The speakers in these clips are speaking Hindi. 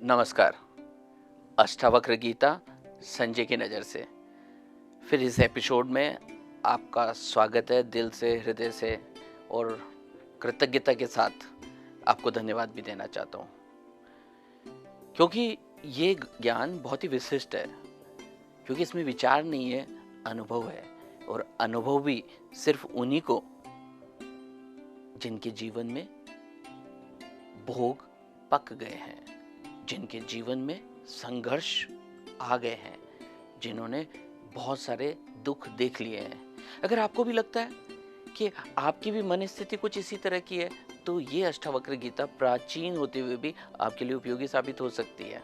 नमस्कार। अष्टावक्र गीता संजय की नज़र से फिर इस एपिसोड में आपका स्वागत है। दिल से, हृदय से और कृतज्ञता के साथ आपको धन्यवाद भी देना चाहता हूँ, क्योंकि ये ज्ञान बहुत ही विशिष्ट है। क्योंकि इसमें विचार नहीं है, अनुभव है। और अनुभव भी सिर्फ उन्हीं को जिनके जीवन में भोग पक गए हैं, जिनके जीवन में संघर्ष आ गए हैं, जिन्होंने बहुत सारे दुख देख लिए हैं। अगर आपको भी लगता है कि आपकी भी मन स्थिति कुछ इसी तरह की है, तो ये अष्टावक्र गीता प्राचीन होते हुए भी आपके लिए उपयोगी साबित हो सकती है।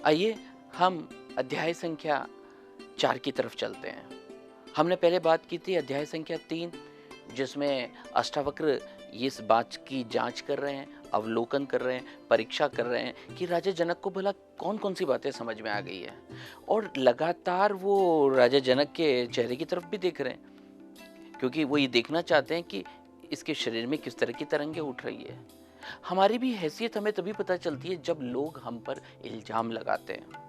आइए हम अध्याय संख्या 4 की तरफ चलते हैं। हमने पहले बात की थी अध्याय संख्या 3, जिसमें अष्टावक्र इस बात की जांच कर रहे हैं, अवलोकन कर रहे हैं, परीक्षा कर रहे हैं कि राजा जनक को भला कौन कौन सी बातें समझ में आ गई है। और लगातार वो राजा जनक के चेहरे की तरफ भी देख रहे हैं, क्योंकि वो ये देखना चाहते हैं कि इसके शरीर में किस तरह की तरंगें उठ रही है। हमारी भी हैसियत हमें तभी पता चलती है जब लोग हम पर इल्जाम लगाते हैं,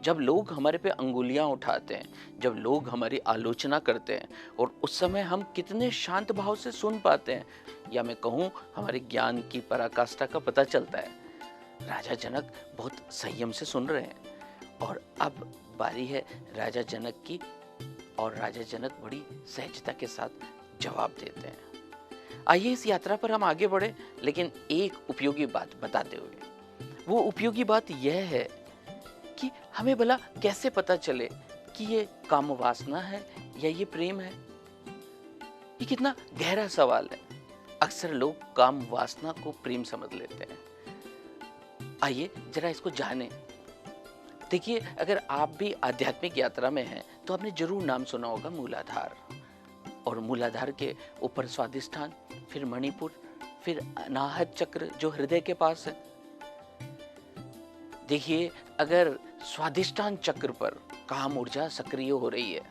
जब लोग हमारे पे अंगुलियां उठाते हैं, जब लोग हमारी आलोचना करते हैं, और उस समय हम कितने शांत भाव से सुन पाते हैं, या मैं कहूँ हमारे ज्ञान की पराकाष्ठा का पता चलता है। राजा जनक बहुत संयम से सुन रहे हैं, और अब बारी है राजा जनक की, और राजा जनक बड़ी सहजता के साथ जवाब देते हैं। आइए इस यात्रा पर हम आगे बढ़े, लेकिन एक उपयोगी बात बताते हुए। वो उपयोगी बात यह है कि हमें भला कैसे पता चले कि ये काम वासना है या ये प्रेम है। ये कितना गहरा सवाल है। अक्सर लोग काम वासना को प्रेम समझ लेते हैं। आइए जरा इसको जानें। देखिए, अगर आप भी आध्यात्मिक यात्रा में हैं तो आपने जरूर नाम सुना होगा मूलाधार। और मूलाधार के ऊपर स्वादिष्ठान, फिर मणिपुर, फिर अनाहत चक्र जो हृदय के पास है। देखिए, अगर स्वादिष्ठान चक्र पर काम ऊर्जा सक्रिय हो रही है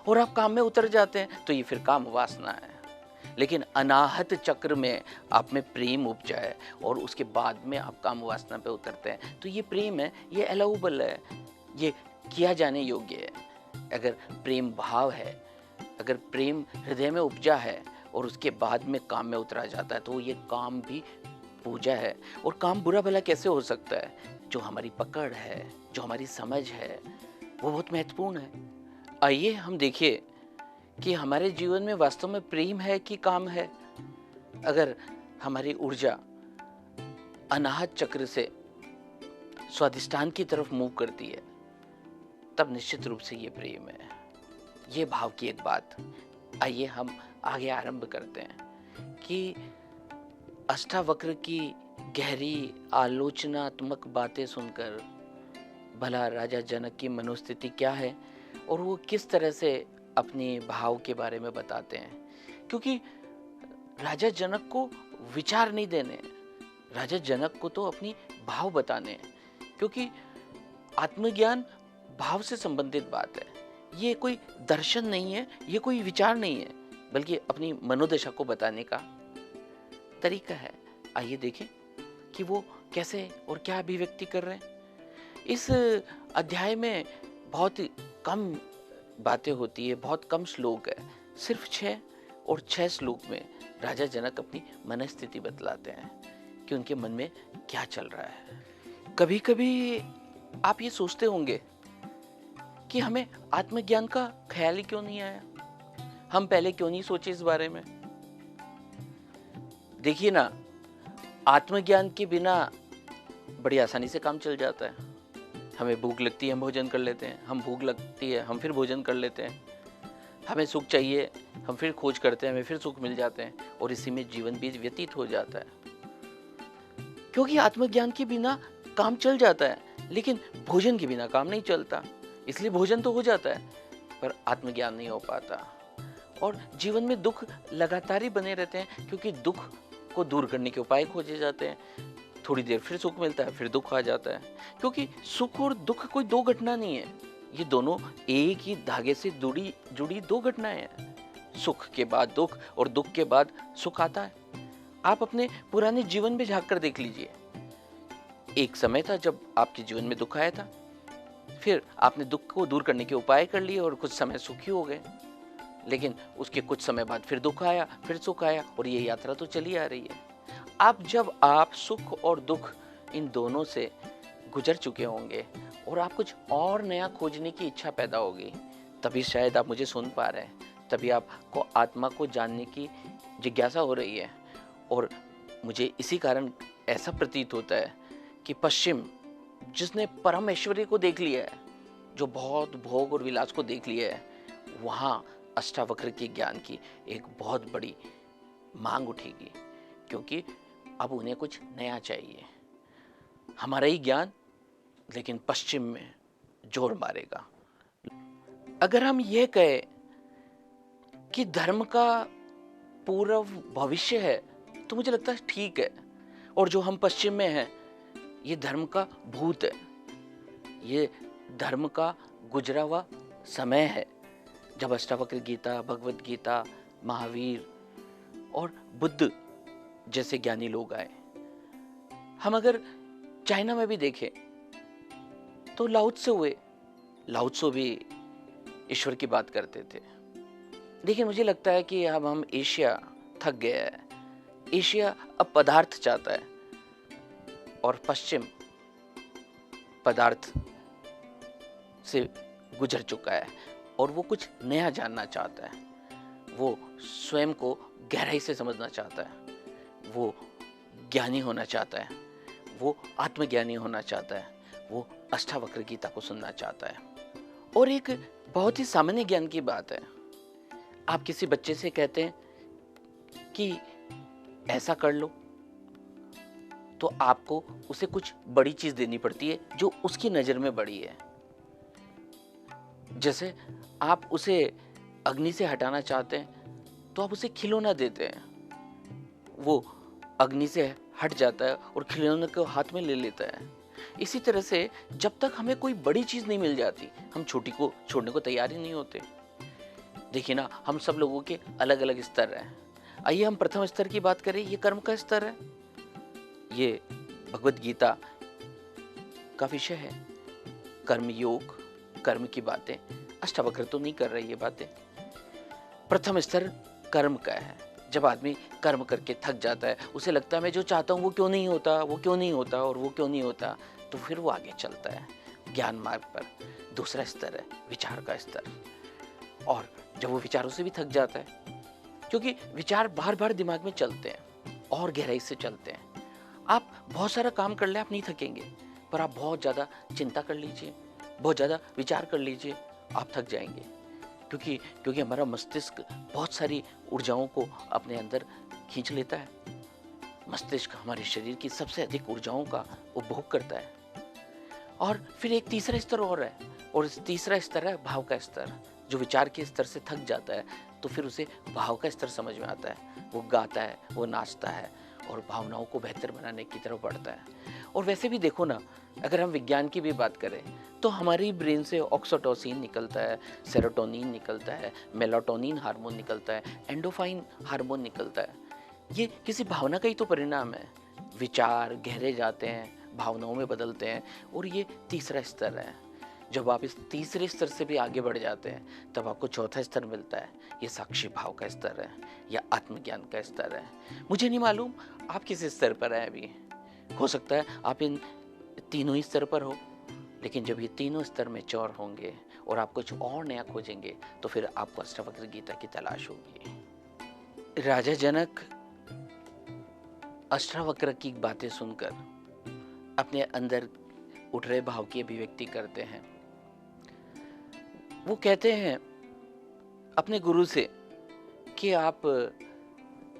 और आप काम में उतर जाते हैं तो ये फिर काम वासना है। लेकिन अनाहत चक्र में आप में प्रेम उपजा है और उसके बाद में आप काम वासना पे उतरते हैं तो ये प्रेम है, ये अलाउबल है, ये किया जाने योग्य है। अगर प्रेम भाव है, अगर प्रेम हृदय में उपजा है और उसके बाद में काम में उतरा जाता है तो ये काम भी पूजा है। और काम बुरा भला कैसे हो सकता है? जो हमारी पकड़ है, जो हमारी समझ है, वो बहुत महत्वपूर्ण है। आइए हम देखिए कि हमारे जीवन में वास्तव में प्रेम है कि काम है। अगर हमारी ऊर्जा अनाहत चक्र से स्वादिष्ठान की तरफ मूव करती है तब निश्चित रूप से ये प्रेम है, ये भाव की एक बात। आइए हम आगे आरंभ करते हैं कि अष्टावक्र की गहरी आलोचनात्मक बातें सुनकर भला राजा जनक की मनोस्थिति क्या है और वो किस तरह से अपने भाव के बारे में बताते हैं। क्योंकि राजा जनक को विचार नहीं देने, राजा जनक को तो अपनी भाव बताने हैं। क्योंकि आत्मज्ञान भाव से संबंधित बात है। ये कोई दर्शन नहीं है, ये कोई विचार नहीं है, बल्कि अपनी मनोदशा को बताने का तरीका है। आइए देखें कि वो कैसे और क्या अभिव्यक्ति कर रहे हैं। इस अध्याय में बहुत कम बातें होती है, बहुत कम श्लोक है, सिर्फ 6 और 6 श्लोक में राजा जनक अपनी मनस्थिति बतलाते हैं कि उनके मन में क्या चल रहा है। कभी कभी आप ये सोचते होंगे कि हमें आत्मज्ञान का ख्याल ही क्यों नहीं आया, हम पहले क्यों नहीं सोचे इस बारे में। देखिए ना, आत्मज्ञान के बिना बड़ी आसानी से काम चल जाता है। हमें भूख लगती है, हम भोजन कर लेते हैं, हम भूख लगती है, हम फिर भोजन कर लेते हैं। हमें सुख चाहिए, हम फिर खोज करते हैं, हमें फिर सुख मिल जाते हैं, और इसी में जीवन भी व्यतीत हो जाता है। क्योंकि आत्मज्ञान के बिना काम चल जाता है, लेकिन भोजन के बिना काम नहीं चलता। इसलिए भोजन तो हो जाता है पर आत्मज्ञान नहीं हो पाता, और जीवन में दुख लगातार ही बने रहते हैं। क्योंकि दुख को दूर करने के उपाय खोजे जाते हैं, थोड़ी देर फिर सुख मिलता है, फिर दुख आ जाता है। क्योंकि सुख और दुख कोई दो घटना नहीं है, ये दोनों एक ही धागे से जुड़ी दो घटनाएं हैं। सुख के बाद दुख और दुख के बाद सुख आता है। आप अपने पुराने जीवन में झांक कर देख लीजिए एक समय था जब आपके जीवन में दुख आया था, फिर आपने दुख को दूर करने के उपाय कर लिए और कुछ समय सुखी हो गए। लेकिन उसके कुछ समय बाद फिर दुख आया, फिर सुख आया, और ये यात्रा तो चली आ रही है। अब जब आप सुख और दुख इन दोनों से गुजर चुके होंगे और आप कुछ और नया खोजने की इच्छा पैदा होगी, तभी शायद आप मुझे सुन पा रहे हैं, तभी आपको आत्मा को जानने की जिज्ञासा हो रही है। और मुझे इसी कारण ऐसा प्रतीत होता है कि पश्चिम, जिसने परम ऐश्वर्य को देख लिया है, जो बहुत भोग और विलास को देख लिया है, वहाँ अष्टावक्र के ज्ञान की एक बहुत बड़ी मांग उठेगी, क्योंकि अब उन्हें कुछ नया चाहिए। हमारा ही ज्ञान लेकिन पश्चिम में जोर मारेगा। अगर हम यह कहें कि धर्म का पूर्व भविष्य है, तो मुझे लगता है ठीक है। और जो हम पश्चिम में हैं, ये धर्म का भूत है, ये धर्म का गुजरा हुआ समय है, जब अष्टावक्र गीता, भगवत गीता, महावीर और बुद्ध जैसे ज्ञानी लोग आए। हम अगर चाइना में भी देखें तो लाओ त्से भी ईश्वर की बात करते थे। लेकिन मुझे लगता है कि अब हम एशिया थक गया है। एशिया अब पदार्थ चाहता है और पश्चिम पदार्थ से गुजर चुका है और वो कुछ नया जानना चाहता है। वो स्वयं को गहराई से समझना चाहता है, वो ज्ञानी होना चाहता है, वो आत्मज्ञानी होना चाहता है, वो अष्टावक्र गीता को सुनना चाहता है। और एक बहुत ही सामान्य ज्ञान की बात है, आप किसी बच्चे से कहते हैं कि ऐसा कर लो, तो आपको उसे कुछ बड़ी चीज देनी पड़ती है जो उसकी नजर में बड़ी है। जैसे आप उसे अग्नि से हटाना चाहते हैं तो आप उसे खिलौना देते हैं, वो अग्नि से हट जाता है और खिलौने को हाथ में ले लेता है। इसी तरह से जब तक हमें कोई बड़ी चीज नहीं मिल जाती, हम छोटी को छोड़ने को तैयार ही नहीं होते। देखिए ना, हम सब लोगों के अलग अलग स्तर हैं। आइए हम प्रथम स्तर की बात करें, ये कर्म का स्तर है। ये भगवत गीता का विषय है, कर्म योग, कर्म की बातें। अष्टावक्र तो नहीं कर रहे ये बातें। प्रथम स्तर कर्म का है। जब आदमी कर्म करके थक जाता है, उसे लगता है मैं जो चाहता हूँ वो क्यों नहीं होता, वो क्यों नहीं होता और वो क्यों नहीं होता, तो फिर वो आगे चलता है ज्ञान मार्ग पर। दूसरा स्तर है विचार का स्तर। और जब वो विचारों से भी थक जाता है, क्योंकि विचार बार बार दिमाग में चलते हैं और गहराई से चलते हैं। आप बहुत सारा काम कर ले, आप नहीं थकेंगे, पर आप बहुत ज़्यादा चिंता कर लीजिए, बहुत ज़्यादा विचार कर लीजिए, आप थक जाएंगे। क्योंकि हमारा मस्तिष्क बहुत सारी ऊर्जाओं को अपने अंदर खींच लेता है। मस्तिष्क हमारे शरीर की सबसे अधिक ऊर्जाओं का उपभोग करता है। और फिर एक तीसरा स्तर और है, और इस तीसरा स्तर है भाव का स्तर। जो विचार के स्तर से थक जाता है तो फिर उसे भाव का स्तर समझ में आता है, वो गाता है, वो नाचता है और भावनाओं को बेहतर बनाने की तरफ बढ़ता है। और वैसे भी देखो ना, अगर हम विज्ञान की भी बात करें तो हमारी ब्रेन से ऑक्सीटोसिन निकलता है, सेरोटोनिन निकलता है, मेलाटोनिन हार्मोन निकलता है, एंडोफाइन हार्मोन निकलता है। ये किसी भावना का ही तो परिणाम है। विचार गहरे जाते हैं, भावनाओं में बदलते हैं, और ये तीसरा स्तर है। जब आप इस तीसरे स्तर से भी आगे बढ़ जाते हैं तब आपको चौथा स्तर मिलता है। ये साक्षी भाव का स्तर है या आत्मज्ञान का स्तर है। मुझे नहीं मालूम आप किस स्तर पर हैं अभी। हो सकता है आप इन तीनों ही स्तर पर हो, लेकिन जब ये तीनों स्तर में चौर होंगे और आप कुछ और नया खोजेंगे तो फिर आपको अष्टावक्र गीता की तलाश होगी। राजा जनक अष्टावक्र की बातें सुनकर अपने अंदर उठ रहे भाव की अभिव्यक्ति करते हैं। वो कहते हैं अपने गुरु से कि आप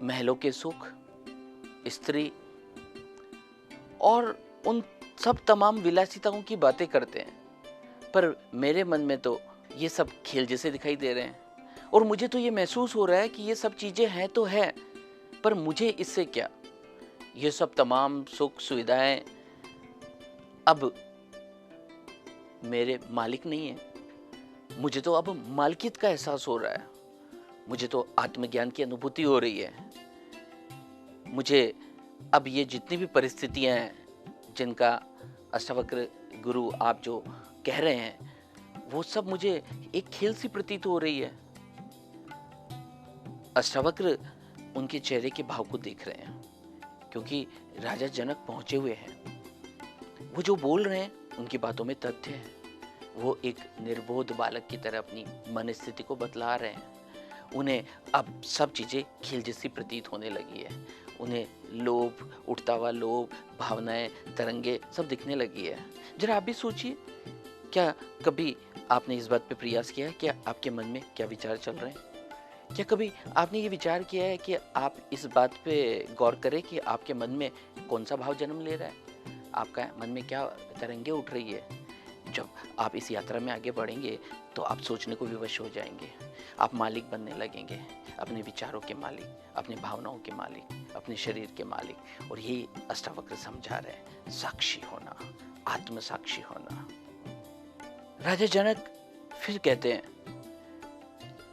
महलों के सुख, स्त्री और उन सब तमाम विलासिताओं की बातें करते हैं, पर मेरे मन में तो ये सब खेल जैसे दिखाई दे रहे हैं। और मुझे तो ये महसूस हो रहा है कि ये सब चीजें हैं तो है, पर मुझे इससे क्या। ये सब तमाम सुख सुविधाएं अब मेरे मालिक नहीं है। मुझे तो अब मालिकियत का एहसास हो रहा है, मुझे तो आत्मज्ञान की अनुभूति हो रही है। मुझे अब ये जितनी भी परिस्थितियां हैं जिनका अष्टावक्र गुरु आप जो कह रहे हैं, वो सब मुझे एक खेल सी प्रतीत हो रही है। अष्टावक्र उनके चेहरे के भाव को देख रहे हैं, क्योंकि राजा जनक पहुंचे हुए हैं। वो जो बोल रहे हैं उनकी बातों में तथ्य है। वो एक निर्बोध बालक की तरह अपनी मन स्थिति को बतला रहे हैं। उन्हें अब सब चीजें खेल जैसी प्रतीत होने लगी है। उन्हें लोभ, उठता हुआ लोभ, भावनाएं, तरंगे सब दिखने लगी है। जरा आप भी सोचिए, क्या कभी आपने इस बात पे प्रयास किया है कि आपके मन में क्या विचार चल रहे हैं? क्या कभी आपने ये विचार किया है कि आप इस बात पे गौर करें कि आपके मन में कौन सा भाव जन्म ले रहा है? आपका मन में क्या तरंगे उठ रही है? जब आप इस यात्रा में आगे बढ़ेंगे तो आप सोचने को विवश हो जाएंगे। आप मालिक बनने लगेंगे, अपने विचारों के मालिक, अपनी भावनाओं के मालिक, अपने शरीर के मालिक। और ये अष्टावक्र समझा रहे हैं, साक्षी होना, आत्म साक्षी होना। राजा जनक फिर कहते हैं,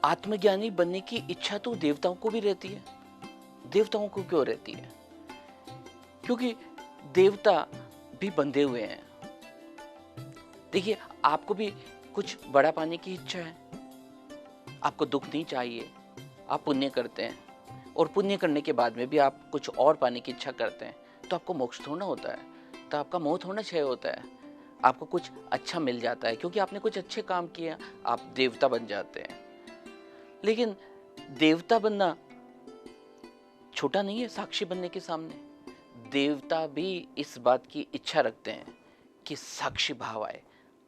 आत्मज्ञानी बनने की इच्छा तो देवताओं को भी रहती है। देवताओं को क्यों रहती है? क्योंकि देवता भी बंधे हुए हैं। देखिए, आपको भी कुछ बड़ा पाने की इच्छा है, आपको दुख नहीं चाहिए, आप पुण्य करते हैं और पुण्य करने के बाद में भी आप कुछ और पाने की इच्छा करते हैं, तो आपको मोक्ष थोड़ा होता है, तो आपका मोह थोड़ा क्षय होता है। आपको कुछ अच्छा मिल जाता है क्योंकि आपने कुछ अच्छे काम किए, आप देवता बन जाते हैं। लेकिन देवता बनना छोटा नहीं है साक्षी बनने के सामने। देवता भी इस बात की इच्छा रखते हैं कि साक्षी भाव आए,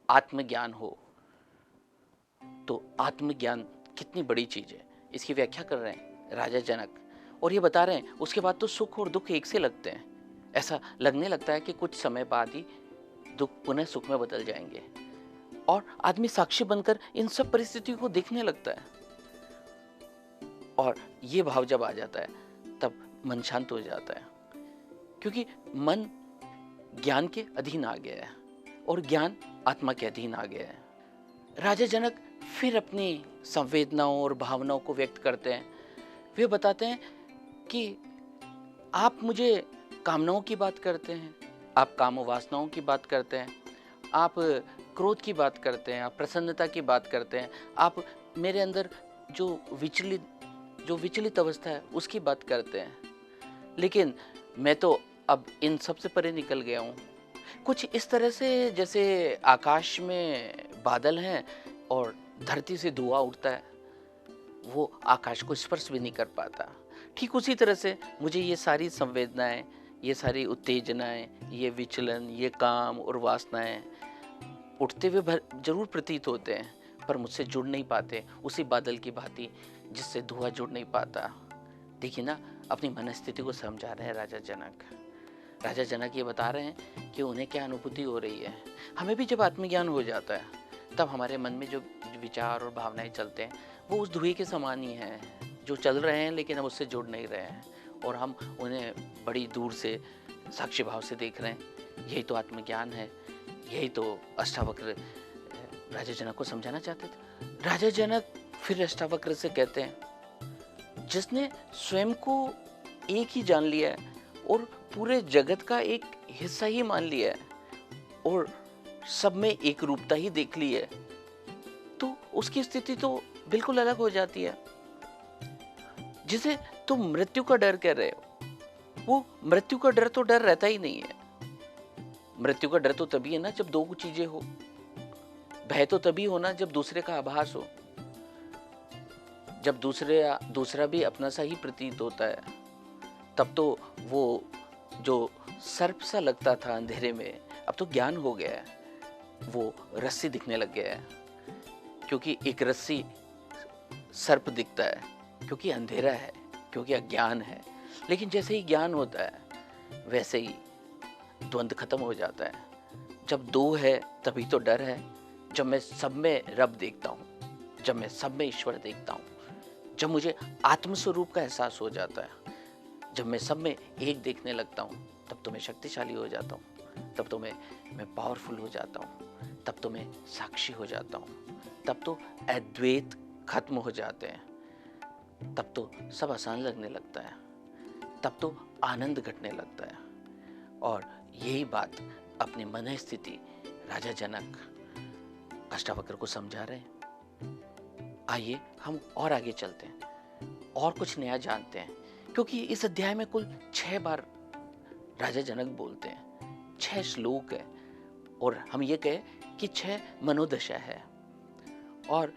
आत्मज्ञान हो। तो आत्मज्ञान कितनी बड़ी चीज है, इसकी व्याख्या कर रहे हैं राजा जनक, और ये बता रहे हैं उसके बाद तो सुख और दुख एक से लगते हैं। ऐसा लगने लगता है कि कुछ समय बाद ही दुख पुनः सुख में बदल जाएंगे और आदमी साक्षी बनकर इन सब परिस्थितियों को देखने लगता है। और ये भाव जब आ जाता है तब मन शांत हो जाता है, क्योंकि मन ज्ञान के अधीन आ गया है और ज्ञान आत्मा के अधीन आ गया है। राजा जनक फिर अपनी संवेदनाओं और भावनाओं को व्यक्त करते हैं। वे बताते हैं कि आप मुझे कामनाओं की बात करते हैं, आप काम वासनाओं की बात करते हैं, आप क्रोध की बात करते हैं, आप प्रसन्नता की बात करते हैं, आप मेरे अंदर जो विचलित अवस्था है उसकी बात करते हैं। लेकिन मैं तो अब इन सब से परे निकल गया हूँ। कुछ इस तरह से जैसे आकाश में बादल हैं और धरती से धुआं उठता है, वो आकाश को स्पर्श भी नहीं कर पाता। ठीक उसी तरह से मुझे ये सारी संवेदनाएं, ये सारी उत्तेजनाएं, ये विचलन, ये काम और वासनाएं उठते हुए जरूर प्रतीत होते हैं, पर मुझसे जुड़ नहीं पाते, उसी बादल की भांति जिससे धुआं जुड़ नहीं पाता। देखिए ना, अपनी मनस्थिति को समझा रहे हैं राजा जनक। राजा जनक ये बता रहे हैं कि उन्हें क्या अनुभूति हो रही है। हमें भी जब आत्मज्ञान हो जाता है तब हमारे मन में जो विचार और भावनाएं चलते हैं वो उस धुएं के समान ही हैं, जो चल रहे हैं लेकिन हम उससे जुड़ नहीं रहे हैं और हम उन्हें बड़ी दूर से साक्षी भाव से देख रहे हैं। यही तो आत्मज्ञान है, यही तो अष्टावक्र राजा जनक को समझाना चाहते थे। राजा जनक फिर अष्टावक्र से कहते हैं, जिसने स्वयं को एक ही जान लिया है और पूरे जगत का एक हिस्सा ही मान लिया है और सब में एक रूपता ही देख ली है, तो उसकी स्थिति तो बिल्कुल अलग हो जाती है। जिसे तुम मृत्यु का डर कह रहे हो, वो मृत्यु का डर तो डर रहता ही नहीं है। मृत्यु का डर तो तभी है ना जब दो चीजें हो। भय तो तभी होना जब दूसरे का आभास हो, जब दूसरा भी अपना सा ही प्रतीत होता है। तब तो वो जो सर्प सा लगता था अंधेरे में, अब तो ज्ञान हो गया है, वो रस्सी दिखने लग गया है। क्योंकि एक रस्सी सर्प दिखता है क्योंकि अंधेरा है, क्योंकि अज्ञान है। लेकिन जैसे ही ज्ञान होता है वैसे ही द्वंद्व खत्म हो जाता है। जब दो है तभी तो डर है। जब मैं सब में रब देखता हूँ, जब मैं सब में ईश्वर देखता हूँ, जब मुझे आत्मस्वरूप का एहसास हो जाता है, जब मैं सब में एक देखने लगता हूँ, तब तो मैं शक्तिशाली हो जाता हूँ, तब तो मैं पावरफुल हो जाता हूँ, तब तो मैं साक्षी हो जाता हूँ, तब तो अद्वैत खत्म हो जाते हैं, तब तो सब आसान लगने लगता है, तब तो आनंद घटने लगता है। और यही बात अपनी मन स्थिति राजा जनक अष्टावक्र को समझा रहे हैं। आइए हम और आगे चलते हैं और कुछ नया जानते हैं, क्योंकि इस अध्याय में कुल 6 बार राजा जनक बोलते हैं, 6 श्लोक है, और हम ये कहें कि 6 मनोदशा है। और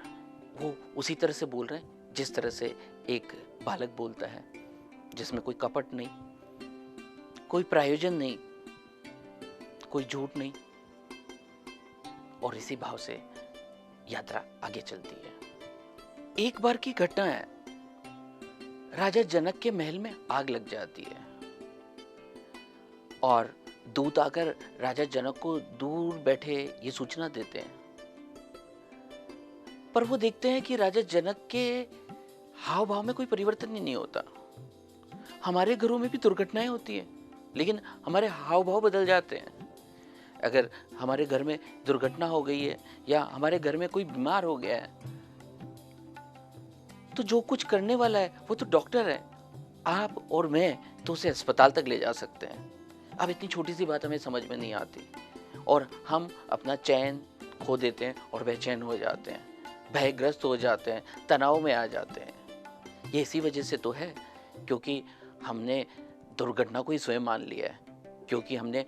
वो उसी तरह से बोल रहे हैं जिस तरह से एक बालक बोलता है, जिसमें कोई कपट नहीं, कोई प्रायोजन नहीं, कोई झूठ नहीं, और इसी भाव से यात्रा आगे चलती है। एक बार की घटना है, राजा जनक के महल में आग लग जाती है और दूत आकर राजा जनक को दूर बैठे ये सूचना देते हैं। पर वो देखते हैं कि राजा जनक के हाव भाव में कोई परिवर्तन ही नहीं होता। हमारे घरों में भी दुर्घटनाएं होती हैं, लेकिन हमारे हाव भाव बदल जाते हैं। अगर हमारे घर में दुर्घटना हो गई है या हमारे घर में कोई बीमार हो गया है, तो जो कुछ करने वाला है वो तो डॉक्टर है। आप और मैं तो उसे अस्पताल तक ले जा सकते हैं। अब इतनी छोटी सी बात हमें समझ में नहीं आती और हम अपना चैन खो देते हैं और बेचैन हो जाते हैं, भयग्रस्त हो जाते हैं, तनाव में आ जाते हैं। ये इसी वजह से तो है क्योंकि हमने दुर्घटना को ही स्वयं मान लिया है, क्योंकि हमने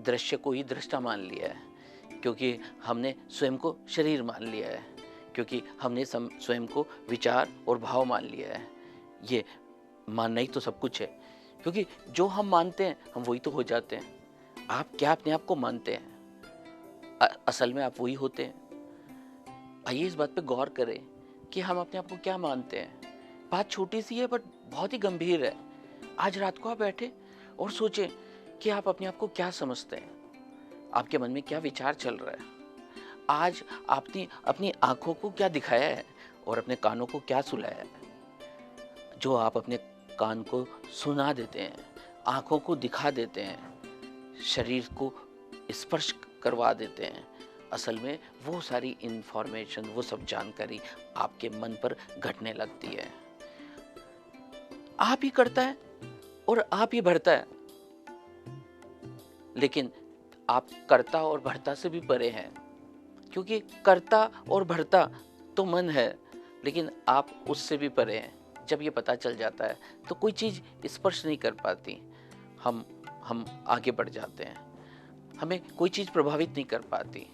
दृश्य को ही दृष्टा मान लिया है, क्योंकि हमने स्वयं को शरीर मान लिया है, क्योंकि हमने स्वयं को विचार और भाव मान लिया है। ये मानना ही तो सब कुछ है, क्योंकि जो हम मानते हैं हम वही तो हो जाते हैं। आप क्या अपने आप को मानते हैं? असल में आप वही होते हैं। आइए इस बात पे गौर करें कि हम अपने आप को क्या मानते हैं। बात छोटी सी है बट बहुत ही गंभीर है। आज रात को आप बैठे और सोचें कि आप अपने आप को क्या समझते हैं, आपके मन में क्या विचार चल रहा है। आज आपने अपनी आंखों को क्या दिखाया है और अपने कानों को क्या सुलाया है। जो आप अपने कान को सुना देते हैं, आंखों को दिखा देते हैं, शरीर को स्पर्श करवा देते हैं, असल में वो सारी इंफॉर्मेशन, वो सब जानकारी आपके मन पर घटने लगती है। आप ही करता है और आप ही भरता है, लेकिन आप कर्ता और भरता से भी परे हैं, क्योंकि कर्ता और भरता तो मन है, लेकिन आप उससे भी परे हैं। जब ये पता चल जाता है तो कोई चीज़ स्पर्श नहीं कर पाती, हम आगे बढ़ जाते हैं, हमें कोई चीज़ प्रभावित नहीं कर पाती।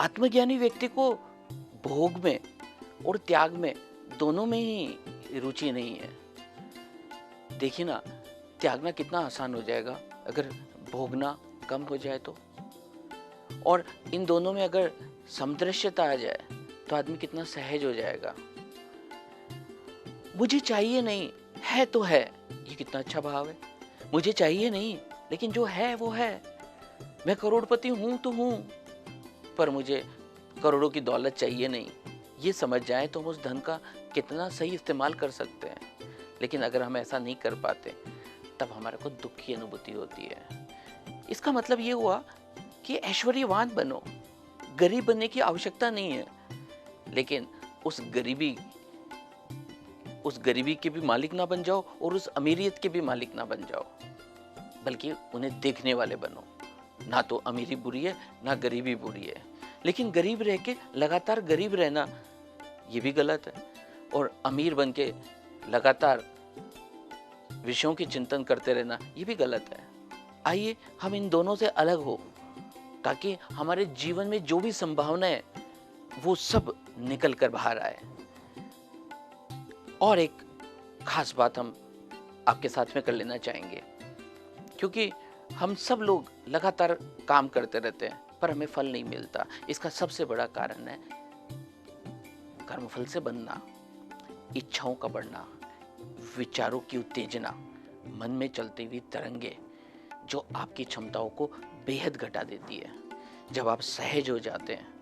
आत्मज्ञानी व्यक्ति को भोग में और त्याग में दोनों में ही रुचि नहीं है। देखिए ना, त्यागना कितना आसान हो जाएगा अगर भोगना कम हो जाए तो, और इन दोनों में अगर समदृश्यता आ जाए तो आदमी कितना सहज हो जाएगा। मुझे चाहिए नहीं, है तो है, ये कितना अच्छा भाव है। मुझे चाहिए नहीं, लेकिन जो है वो है। मैं करोड़पति हूं तो हूं, पर मुझे करोड़ों की दौलत चाहिए नहीं। ये समझ जाए तो हम उस धन का कितना सही इस्तेमाल कर सकते हैं। लेकिन अगर हम ऐसा नहीं कर पाते तब हमारे को दुख की अनुभूति होती है। इसका मतलब ये हुआ कि ऐश्वर्यवान बनो, गरीब बनने की आवश्यकता नहीं है, लेकिन उस गरीबी के भी मालिक ना बन जाओ और उस अमीरियत के भी मालिक ना बन जाओ, बल्कि उन्हें देखने वाले बनो। ना तो अमीरी बुरी है ना गरीबी बुरी है, लेकिन गरीब रह के लगातार गरीब रहना ये भी गलत है, और अमीर बन के लगातार विषयों की चिंतन करते रहना ये भी गलत है। आइए हम इन दोनों से अलग हो, ताकि हमारे जीवन में जो भी संभावना है वो सब निकल कर बाहर आए। और एक खास बात हम आपके साथ में कर लेना चाहेंगे, क्योंकि हम सब लोग लगातार काम करते रहते हैं पर हमें फल नहीं मिलता। इसका सबसे बड़ा कारण है कर्मफल से बनना, इच्छाओं का बढ़ना, विचारों की उत्तेजना, मन में चलती हुई तरंगे जो आपकी क्षमताओं को बेहद घटा देती है। जब आप सहज हो जाते हैं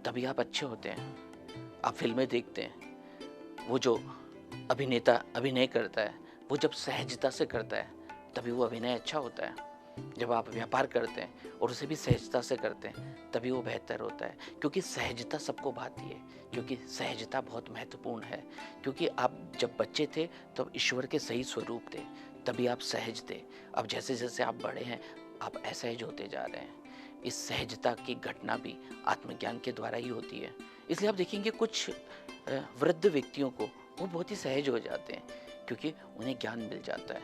तभी आप अच्छे होते हैं। आप फिल्में देखते हैं, वो जो अभिनेता अभिनय करता है वो जब सहजता से करता है तभी वो अभिनय अच्छा होता है। जब आप व्यापार करते हैं और उसे भी सहजता से करते हैं तभी वो बेहतर होता है, क्योंकि सहजता सबको भाती है, क्योंकि सहजता बहुत महत्वपूर्ण है। क्योंकि आप जब बच्चे थे तब ईश्वर के सही स्वरूप थे, तभी आप सहज थे। अब जैसे जैसे आप बड़े हैं आप असहज होते जा रहे हैं। इस सहजता की घटना भी आत्मज्ञान के द्वारा ही होती है। इसलिए आप देखेंगे कुछ वृद्ध व्यक्तियों को वो बहुत ही सहज हो जाते हैं क्योंकि उन्हें ज्ञान मिल जाता है।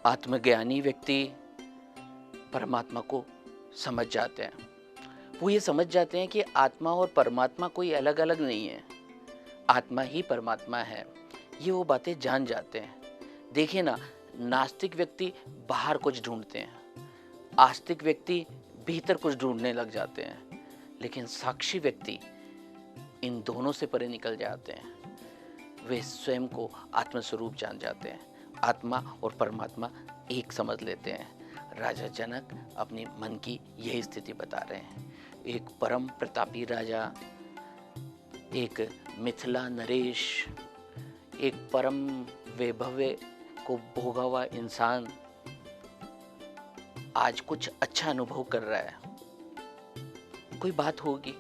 आत्मज्ञानी व्यक्ति परमात्मा को समझ जाते हैं। वो ये समझ जाते हैं कि आत्मा और परमात्मा कोई अलग अलग नहीं है, आत्मा ही परमात्मा है। ये वो बातें जान जाते हैं। देखिए ना, नास्तिक व्यक्ति बाहर कुछ ढूंढते हैं, आस्तिक व्यक्ति भीतर कुछ ढूंढने लग जाते हैं, लेकिन साक्षी व्यक्ति इन दोनों से परे निकल जाते हैं। वे स्वयं को आत्मस्वरूप जान जाते हैं, आत्मा और परमात्मा एक समझ लेते हैं। राजा जनक अपनी मन की यही स्थिति बता रहे हैं। एक परम प्रतापी राजा, एक मिथिला नरेश, एक परम वैभव को भोगा हुआ इंसान आज कुछ अच्छा अनुभव कर रहा है। कोई बात होगी।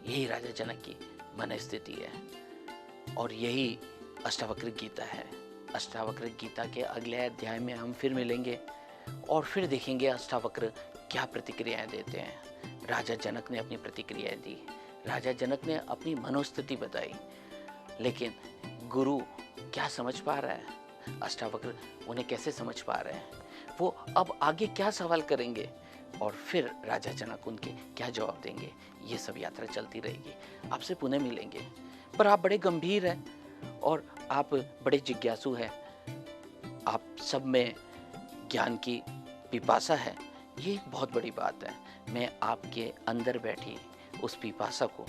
यही राजा जनक की मन स्थिति है और यही अष्टावक्र गीता है। अष्टावक्र गीता के अगले अध्याय में हम फिर मिलेंगे और फिर देखेंगे अष्टावक्र क्या प्रतिक्रियाएं देते हैं। राजा जनक ने अपनी प्रतिक्रियाएं दी, राजा जनक ने अपनी मनोस्थिति बताई, लेकिन गुरु क्या समझ पा रहा है, अष्टावक्र उन्हें कैसे समझ पा रहे हैं, वो अब आगे क्या सवाल करेंगे और फिर राजा जनक उनके क्या जवाब देंगे, ये सब यात्रा चलती रहेगी। आपसे पुनः मिलेंगे। पर आप बड़े गंभीर हैं और आप बड़े जिज्ञासु हैं, आप सब में ज्ञान की पिपासा है, ये एक बहुत बड़ी बात है। मैं आपके अंदर बैठी उस पिपासा को,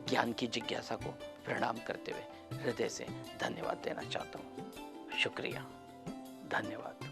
ज्ञान की जिज्ञासा को प्रणाम करते हुए हृदय से धन्यवाद देना चाहता हूँ। शुक्रिया, धन्यवाद।